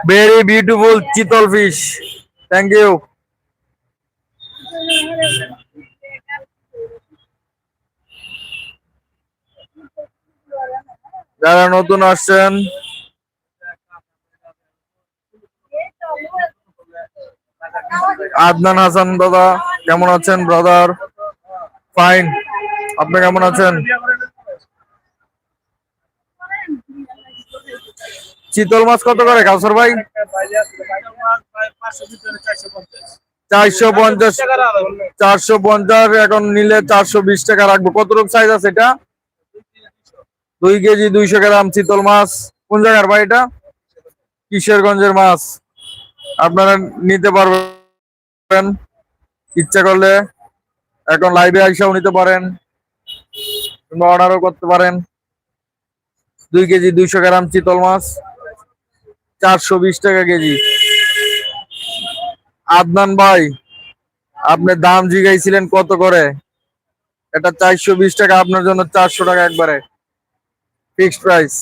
Very beautiful চিতল fish, thank you. যারা নতুন আসছেন, আদনান হাসান দাদা কেমন আছেন? ব্রাদার ফাইন, আপনি কেমন আছেন? চিতল মাছ কত করে কাউসার ভাই? 450, 450। এখন নিলে 420 টাকা রাখবো। কত রূপ সাইজ আছে এটা? 2 কেজি 200 গ্রাম চিতল মাছ। কোন জায়গার ভাই এটা? কিশোরগঞ্জের মাছ। আপনারা নিতে পারবেন ইচ্ছা করলে, এখন লাইভে আইসাও নিতে পারেন কিংবা অর্ডারও করতে পারেন। 2 কেজি 200 গ্রাম চিতল মাছ 420 টাকা কেজি। আদনান ভাই, আপনি দাম জিগাইছিলেন কত করে? এটা 420 টাকা, আপনার জন্য 400 টাকা একবারে ফিক্সড প্রাইস।